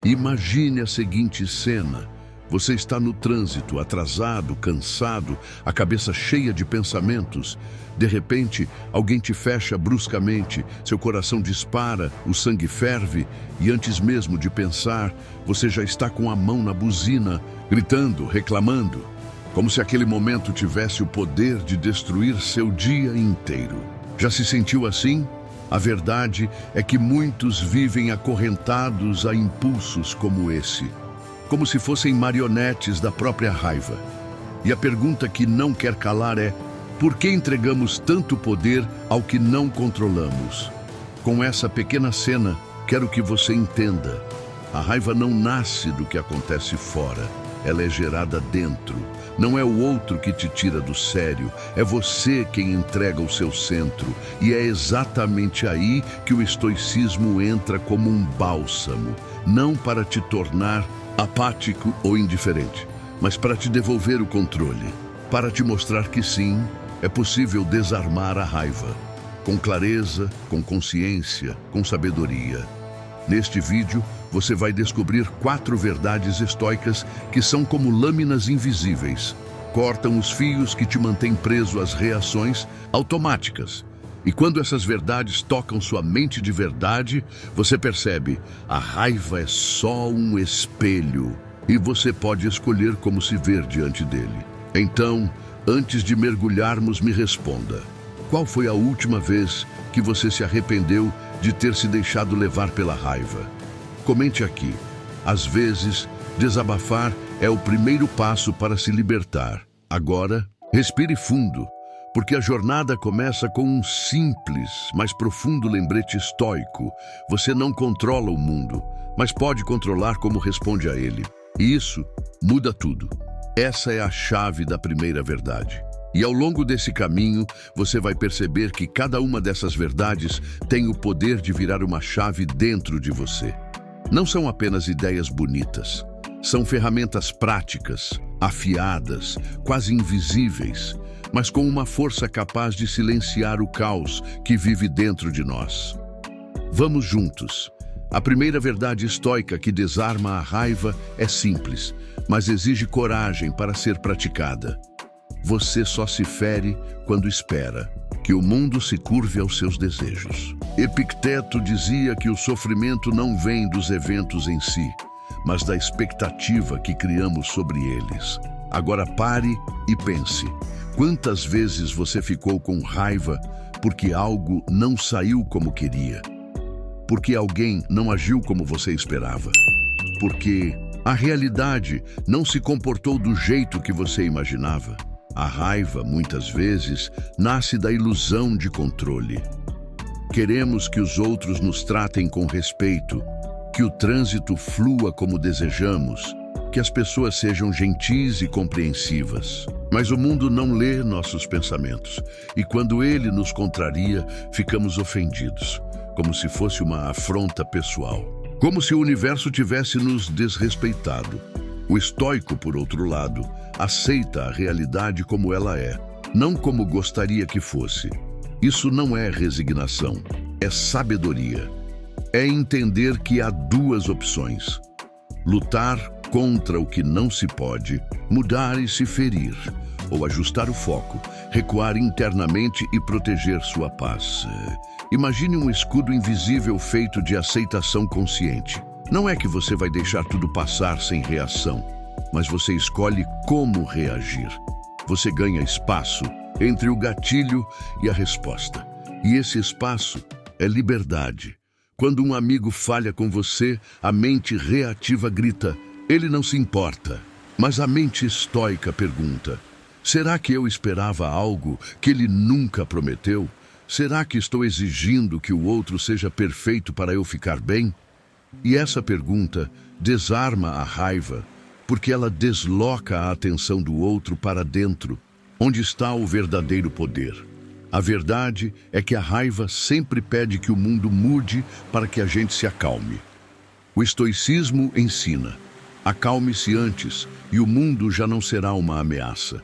Imagine a seguinte cena. Você está no trânsito, atrasado, cansado, a cabeça cheia de pensamentos. De repente, alguém te fecha bruscamente, seu coração dispara, o sangue ferve e antes mesmo de pensar, você já está com a mão na buzina, gritando, reclamando, como se aquele momento tivesse o poder de destruir seu dia inteiro. Já se sentiu assim? A verdade é que muitos vivem acorrentados a impulsos como esse, como se fossem marionetes da própria raiva. E a pergunta que não quer calar é: por que entregamos tanto poder ao que não controlamos? Com essa pequena cena, quero que você entenda. A raiva não nasce do que acontece fora, ela é gerada dentro. Não é o outro que te tira do sério, é você quem entrega o seu centro. E é exatamente aí que o estoicismo entra como um bálsamo, não para te tornar apático ou indiferente, mas para te devolver o controle, para te mostrar que sim, é possível desarmar a raiva, com clareza, com consciência, com sabedoria. Neste vídeo, você vai descobrir 4 verdades estoicas que são como lâminas invisíveis. Cortam os fios que te mantêm preso às reações automáticas. E quando essas verdades tocam sua mente de verdade, você percebe, a raiva é só um espelho e você pode escolher como se ver diante dele. Então, antes de mergulharmos, me responda. Qual foi a última vez que você se arrependeu de ter se deixado levar pela raiva? Comente aqui. Às vezes, desabafar é o primeiro passo para se libertar. Agora, respire fundo, porque a jornada começa com um simples, mas profundo lembrete estoico. Você não controla o mundo, mas pode controlar como responde a ele. E isso muda tudo. Essa é a chave da primeira verdade. E ao longo desse caminho, você vai perceber que cada uma dessas verdades tem o poder de virar uma chave dentro de você. Não são apenas ideias bonitas. São ferramentas práticas, afiadas, quase invisíveis, mas com uma força capaz de silenciar o caos que vive dentro de nós. Vamos juntos. A primeira verdade estoica que desarma a raiva é simples, mas exige coragem para ser praticada. Você só se fere quando espera que o mundo se curve aos seus desejos. Epicteto dizia que o sofrimento não vem dos eventos em si, mas da expectativa que criamos sobre eles. Agora pare e pense. Quantas vezes você ficou com raiva porque algo não saiu como queria? Porque alguém não agiu como você esperava? Porque a realidade não se comportou do jeito que você imaginava? A raiva, muitas vezes, nasce da ilusão de controle. Queremos que os outros nos tratem com respeito, que o trânsito flua como desejamos, que as pessoas sejam gentis e compreensivas. Mas o mundo não lê nossos pensamentos, e quando ele nos contraria, ficamos ofendidos, como se fosse uma afronta pessoal, como se o universo tivesse nos desrespeitado. O estoico, por outro lado, aceita a realidade como ela é, não como gostaria que fosse. Isso não é resignação, é sabedoria. É entender que há 2 opções: lutar contra o que não se pode, mudar e se ferir, ou ajustar o foco, recuar internamente e proteger sua paz. Imagine um escudo invisível feito de aceitação consciente. Não é que você vai deixar tudo passar sem reação, mas você escolhe como reagir. Você ganha espaço entre o gatilho e a resposta. E esse espaço é liberdade. Quando um amigo falha com você, a mente reativa grita: ele não se importa. Mas a mente estoica pergunta: será que eu esperava algo que ele nunca prometeu? Será que estou exigindo que o outro seja perfeito para eu ficar bem? E essa pergunta desarma a raiva, porque ela desloca a atenção do outro para dentro, onde está o verdadeiro poder. A verdade é que a raiva sempre pede que o mundo mude para que a gente se acalme. O estoicismo ensina: acalme-se antes e o mundo já não será uma ameaça.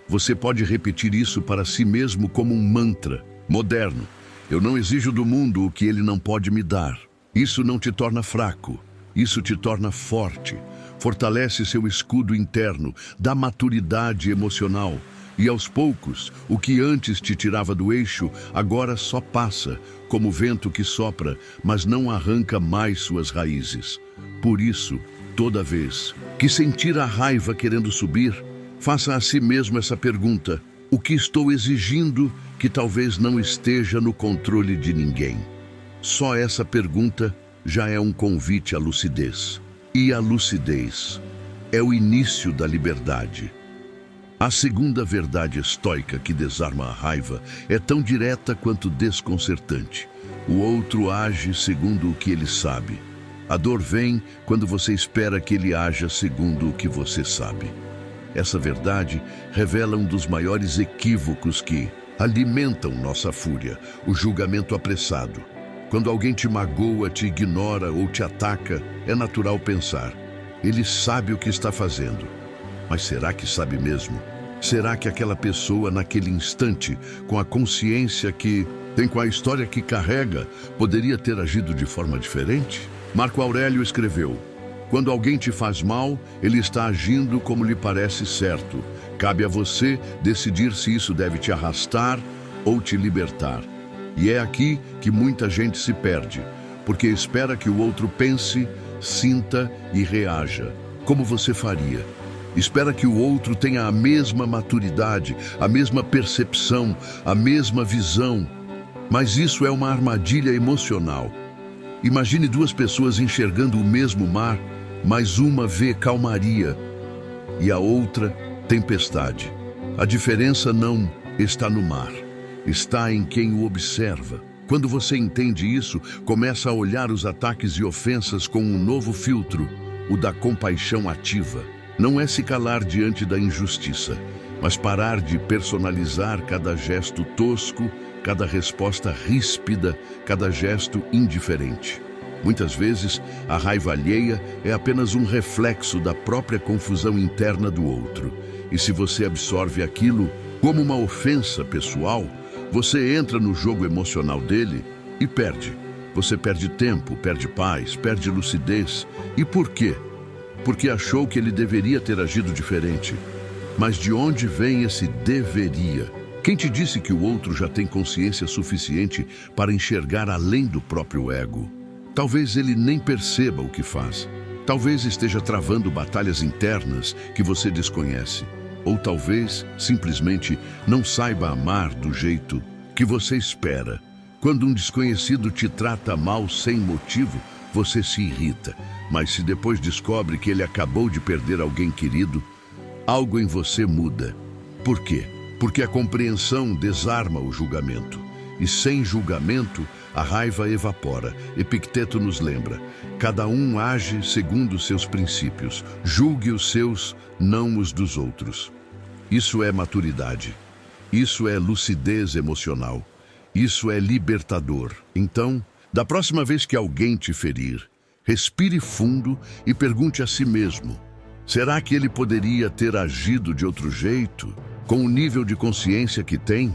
Você pode repetir isso para si mesmo como um mantra moderno: eu não exijo do mundo o que ele não pode me dar. Isso não te torna fraco, Isso te torna forte, fortalece seu escudo interno, dá maturidade emocional. E aos poucos, o que antes te tirava do eixo, agora só passa, como vento que sopra, mas não arranca mais suas raízes. Por isso, toda vez que sentir a raiva querendo subir, faça a si mesmo essa pergunta: o que estou exigindo que talvez não esteja no controle de ninguém? Só essa pergunta já é um convite à lucidez. E a lucidez é o início da liberdade. A segunda verdade estoica que desarma a raiva é tão direta quanto desconcertante. O outro age segundo o que ele sabe. A dor vem quando você espera que ele haja segundo o que você sabe. Essa verdade revela um dos maiores equívocos que alimentam nossa fúria: o julgamento apressado. Quando alguém te magoa, te ignora ou te ataca, é natural pensar: ele sabe o que está fazendo. Mas será que sabe mesmo? Será que aquela pessoa, naquele instante, com a consciência que tem, com a história que carrega, poderia ter agido de forma diferente? Marco Aurélio escreveu: quando alguém te faz mal, ele está agindo como lhe parece certo. Cabe a você decidir se isso deve te arrastar ou te libertar. E é aqui que muita gente se perde, porque espera que o outro pense, sinta e reaja. Como você faria? Espera que o outro tenha a mesma maturidade, a mesma percepção, a mesma visão. Mas isso é uma armadilha emocional. Imagine duas pessoas enxergando o mesmo mar, mas uma vê calmaria e a outra tempestade. A diferença não está no mar, está em quem o observa. Quando você entende isso, começa a olhar os ataques e ofensas com um novo filtro, o da compaixão ativa. Não é se calar diante da injustiça, mas parar de personalizar cada gesto tosco, cada resposta ríspida, cada gesto indiferente. Muitas vezes, a raiva alheia é apenas um reflexo da própria confusão interna do outro. E se você absorve aquilo como uma ofensa pessoal, você entra no jogo emocional dele e perde. Você perde tempo, perde paz, perde lucidez. E por quê? Porque achou que ele deveria ter agido diferente. Mas de onde vem esse deveria? Quem te disse que o outro já tem consciência suficiente para enxergar além do próprio ego? Talvez ele nem perceba o que faz. Talvez esteja travando batalhas internas que você desconhece. Ou talvez, simplesmente, não saiba amar do jeito que você espera. Quando um desconhecido te trata mal sem motivo, você se irrita. Mas se depois descobre que ele acabou de perder alguém querido, algo em você muda. Por quê? Porque a compreensão desarma o julgamento. E sem julgamento, a raiva evapora. Epicteto nos lembra: cada um age segundo seus princípios. Julgue os seus, não os dos outros. Isso é maturidade. Isso é lucidez emocional. Isso é libertador. Então, da próxima vez que alguém te ferir, respire fundo e pergunte a si mesmo: será que ele poderia ter agido de outro jeito, com o nível de consciência que tem?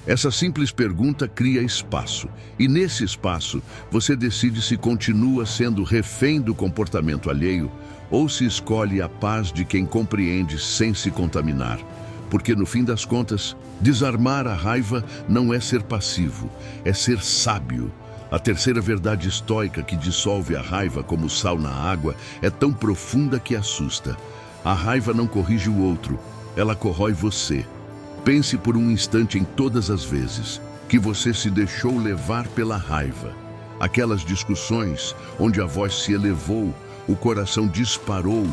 Essa simples pergunta cria espaço, e nesse espaço você decide se continua sendo refém do comportamento alheio ou se escolhe a paz de quem compreende sem se contaminar. Porque no fim das contas, desarmar a raiva não é ser passivo, é ser sábio. A terceira verdade estoica que dissolve a raiva como sal na água é tão profunda que assusta. A raiva não corrige o outro, ela corrói você. Pense por um instante em todas as vezes que você se deixou levar pela raiva. Aquelas discussões onde a voz se elevou, o coração disparou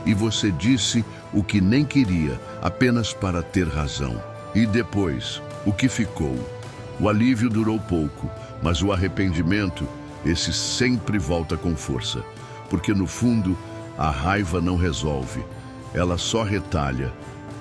e você disse o que nem queria, apenas para ter razão. E depois, o que ficou? O alívio durou pouco, mas o arrependimento, esse sempre volta com força. Porque no fundo, a raiva não resolve, ela só retalha,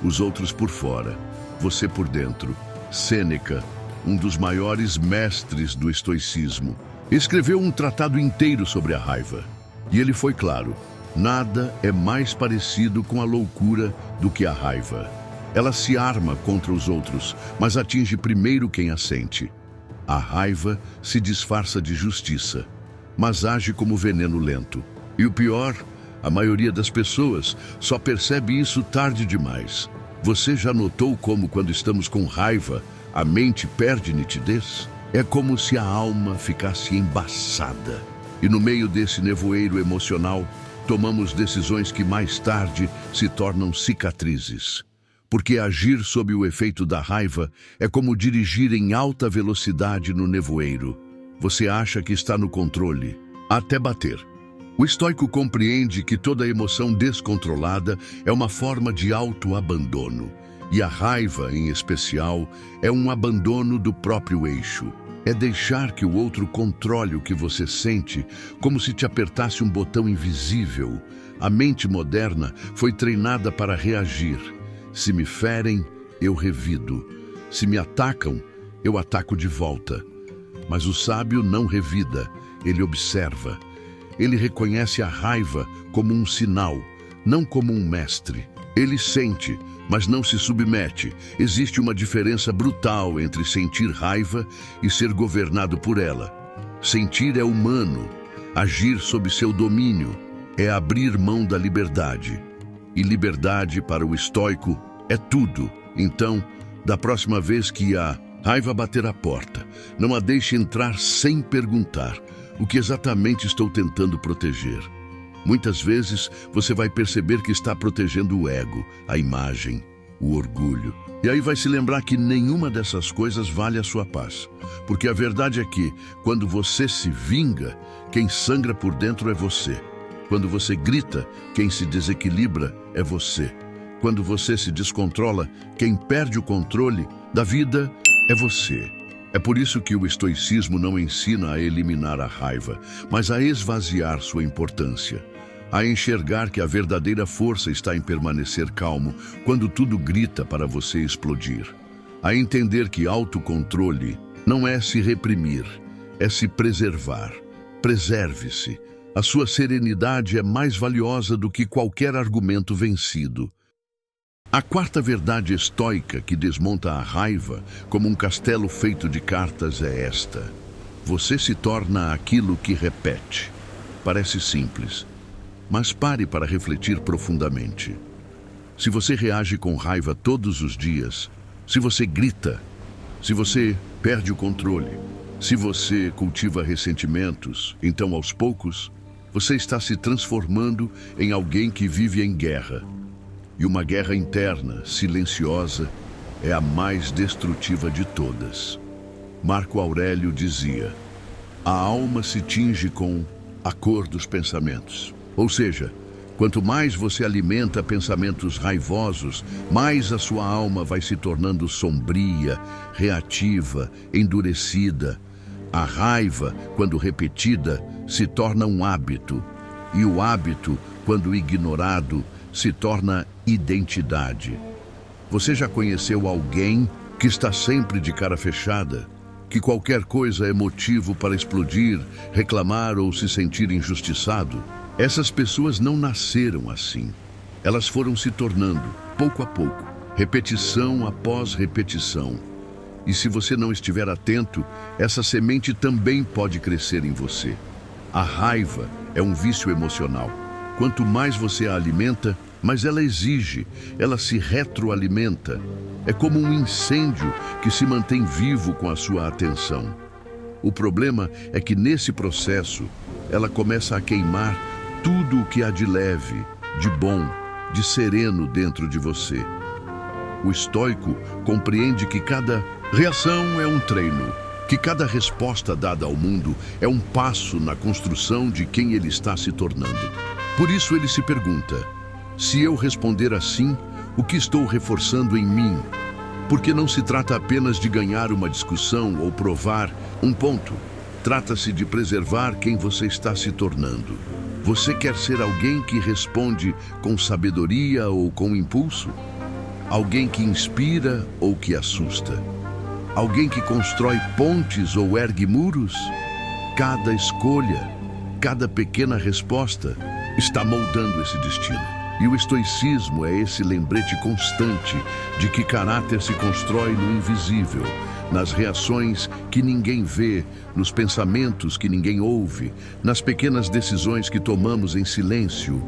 os outros por fora, você por dentro. Sêneca, um dos maiores mestres do estoicismo, escreveu um tratado inteiro sobre a raiva. E ele foi claro: nada é mais parecido com a loucura do que a raiva. Ela se arma contra os outros, mas atinge primeiro quem a sente. A raiva se disfarça de justiça, mas age como veneno lento. E o pior, a maioria das pessoas só percebe isso tarde demais. Você já notou como, quando estamos com raiva, a mente perde nitidez? É como se a alma ficasse embaçada. E no meio desse nevoeiro emocional, tomamos decisões que mais tarde se tornam cicatrizes. Porque agir sob o efeito da raiva é como dirigir em alta velocidade no nevoeiro. Você acha que está no controle, até bater. O estoico compreende que toda emoção descontrolada é uma forma de autoabandono. E a raiva, em especial, é um abandono do próprio eixo. É deixar que o outro controle o que você sente, como se te apertasse um botão invisível. A mente moderna foi treinada para reagir. Se me ferem, eu revido. Se me atacam, eu ataco de volta. Mas o sábio não revida, ele observa. Ele reconhece a raiva como um sinal, não como um mestre. Ele sente, mas não se submete. Existe uma diferença brutal entre sentir raiva e ser governado por ela. Sentir é humano. Agir sob seu domínio é abrir mão da liberdade. E liberdade, para o estoico, é tudo. Então, da próxima vez que a raiva bater a porta, não a deixe entrar sem perguntar: o que exatamente estou tentando proteger? Muitas vezes você vai perceber que está protegendo o ego, a imagem, o orgulho. E aí vai se lembrar que nenhuma dessas coisas vale a sua paz. Porque a verdade é que, quando você se vinga, quem sangra por dentro é você. Quando você grita, quem se desequilibra é você. Quando você se descontrola, quem perde o controle da vida é você. É por isso que o estoicismo não ensina a eliminar a raiva, mas a esvaziar sua importância. A enxergar que a verdadeira força está em permanecer calmo quando tudo grita para você explodir. A entender que autocontrole não é se reprimir, é se preservar. Preserve-se. A sua serenidade é mais valiosa do que qualquer argumento vencido. A quarta verdade estoica que desmonta a raiva como um castelo feito de cartas é esta: você se torna aquilo que repete. Parece simples, mas pare para refletir profundamente. Se você reage com raiva todos os dias, se você grita, se você perde o controle, se você cultiva ressentimentos, então aos poucos, você está se transformando em alguém que vive em guerra. E uma guerra interna, silenciosa, é a mais destrutiva de todas. Marco Aurélio dizia: a alma se tinge com a cor dos pensamentos. Ou seja, quanto mais você alimenta pensamentos raivosos, mais a sua alma vai se tornando sombria, reativa, endurecida. A raiva, quando repetida, se torna um hábito. E o hábito, quando ignorado, se torna identidade. Você já conheceu alguém que está sempre de cara fechada? Que qualquer coisa é motivo para explodir, reclamar ou se sentir injustiçado? Essas pessoas não nasceram assim. Elas foram se tornando, pouco a pouco, repetição após repetição. E se você não estiver atento, essa semente também pode crescer em você. A raiva é um vício emocional. Quanto mais você a alimenta, mais ela exige, ela se retroalimenta. É como um incêndio que se mantém vivo com a sua atenção. O problema é que nesse processo, ela começa a queimar tudo o que há de leve, de bom, de sereno dentro de você. O estoico compreende que cada reação é um treino, que cada resposta dada ao mundo é um passo na construção de quem ele está se tornando. Por isso ele se pergunta: se eu responder assim, o que estou reforçando em mim? Porque não se trata apenas de ganhar uma discussão ou provar um ponto. Trata-se de preservar quem você está se tornando. Você quer ser alguém que responde com sabedoria ou com impulso? Alguém que inspira ou que assusta? Alguém que constrói pontes ou ergue muros? Cada escolha, cada pequena resposta está moldando esse destino. E o estoicismo é esse lembrete constante de que caráter se constrói no invisível, nas reações que ninguém vê, nos pensamentos que ninguém ouve, nas pequenas decisões que tomamos em silêncio.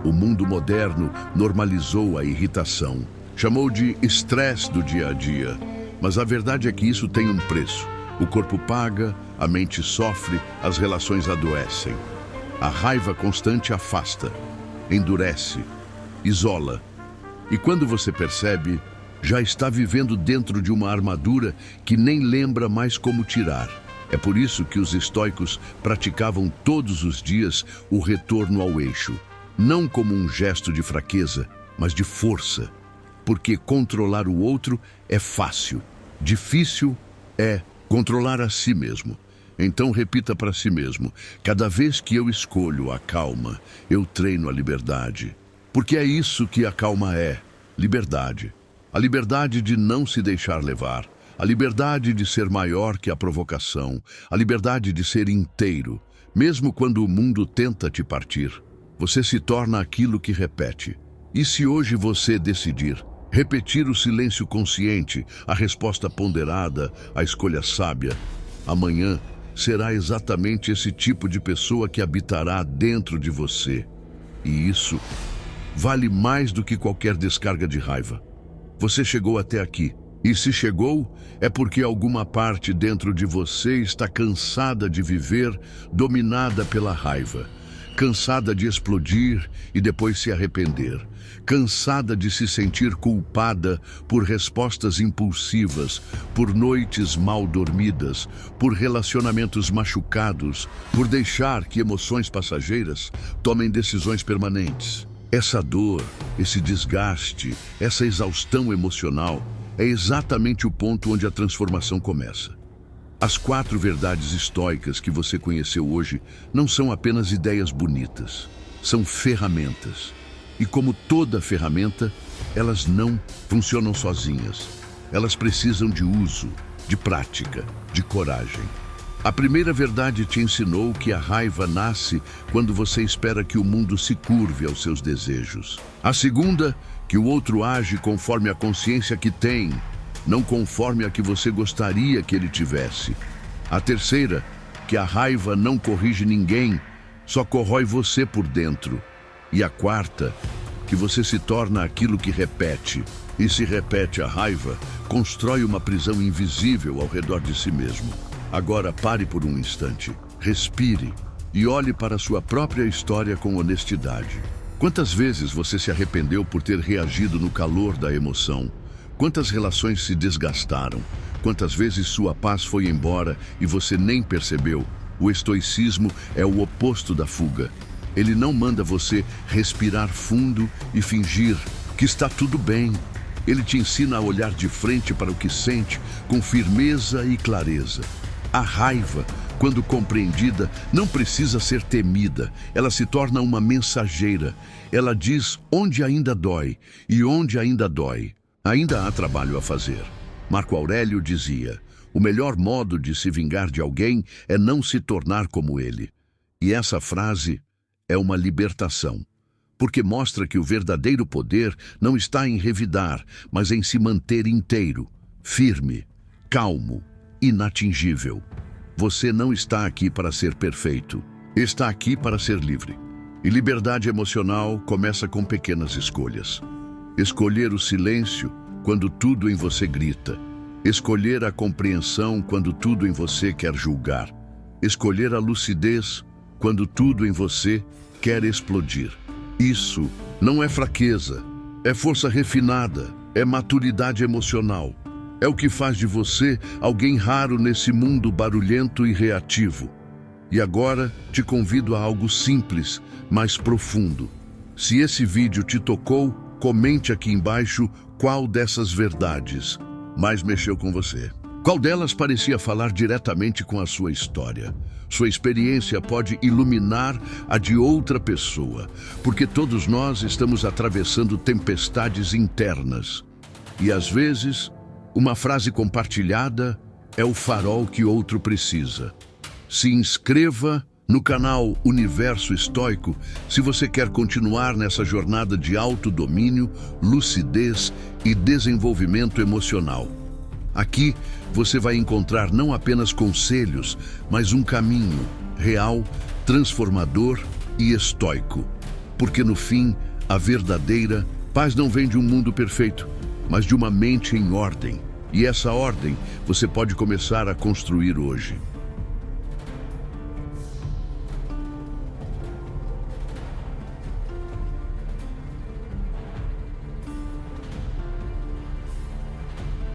O mundo moderno normalizou a irritação, chamou de estresse do dia a dia. Mas a verdade é que isso tem um preço. O corpo paga, a mente sofre, as relações adoecem. A raiva constante afasta, endurece, isola. E quando você percebe, já está vivendo dentro de uma armadura que nem lembra mais como tirar. É por isso que os estoicos praticavam todos os dias o retorno ao eixo. Não como um gesto de fraqueza, mas de força. Porque controlar o outro é fácil. Difícil é controlar a si mesmo. Então repita para si mesmo: cada vez que eu escolho a calma, eu treino a liberdade. Porque é isso que a calma é: liberdade. A liberdade de não se deixar levar. A liberdade de ser maior que a provocação. A liberdade de ser inteiro. Mesmo quando o mundo tenta te partir, você se torna aquilo que repete. E se hoje você decidir repetir o silêncio consciente, a resposta ponderada, a escolha sábia, amanhã será exatamente esse tipo de pessoa que habitará dentro de você. E isso vale mais do que qualquer descarga de raiva. Você chegou até aqui. E se chegou, é porque alguma parte dentro de você está cansada de viver dominada pela raiva. Cansada de explodir e depois se arrepender. Cansada de se sentir culpada por respostas impulsivas, por noites mal dormidas, por relacionamentos machucados, por deixar que emoções passageiras tomem decisões permanentes. Essa dor, esse desgaste, essa exaustão emocional é exatamente o ponto onde a transformação começa. As 4 verdades estoicas que você conheceu hoje não são apenas ideias bonitas, são ferramentas. E como toda ferramenta, elas não funcionam sozinhas. Elas precisam de uso, de prática, de coragem. A primeira verdade te ensinou que a raiva nasce quando você espera que o mundo se curve aos seus desejos. A segunda, que o outro age conforme a consciência que tem, não conforme a que você gostaria que ele tivesse. A terceira, que a raiva não corrige ninguém, só corrói você por dentro. E a quarta, que você se torna aquilo que repete. E se repete a raiva, constrói uma prisão invisível ao redor de si mesmo. Agora pare por um instante, respire e olhe para a sua própria história com honestidade. Quantas vezes você se arrependeu por ter reagido no calor da emoção? Quantas relações se desgastaram? Quantas vezes sua paz foi embora e você nem percebeu? O estoicismo é o oposto da fuga. Ele não manda você respirar fundo e fingir que está tudo bem. Ele te ensina a olhar de frente para o que sente com firmeza e clareza. A raiva, quando compreendida, não precisa ser temida. Ela se torna uma mensageira. Ela diz onde ainda dói, e onde ainda dói, ainda há trabalho a fazer. Marco Aurélio dizia: o melhor modo de se vingar de alguém é não se tornar como ele. E essa frase é uma libertação, porque mostra que o verdadeiro poder não está em revidar, mas em se manter inteiro, firme, calmo, inatingível. Você não está aqui para ser perfeito, está aqui para ser livre. E liberdade emocional começa com pequenas escolhas. Escolher o silêncio quando tudo em você grita. Escolher a compreensão quando tudo em você quer julgar. Escolher a lucidez quando tudo em você quer explodir. Isso não é fraqueza, é força refinada, é maturidade emocional. É o que faz de você alguém raro nesse mundo barulhento e reativo. E agora te convido a algo simples, mas profundo. Se esse vídeo te tocou, comente aqui embaixo qual dessas verdades mais mexeu com você. Qual delas parecia falar diretamente com a sua história? Sua experiência pode iluminar a de outra pessoa, porque todos nós estamos atravessando tempestades internas. E às vezes, uma frase compartilhada é o farol que outro precisa. Se inscreva no canal Universo Estoico se você quer continuar nessa jornada de autodomínio, lucidez e desenvolvimento emocional. Aqui você vai encontrar não apenas conselhos, mas um caminho real, transformador e estoico. Porque no fim, a verdadeira paz não vem de um mundo perfeito, mas de uma mente em ordem. E essa ordem você pode começar a construir hoje.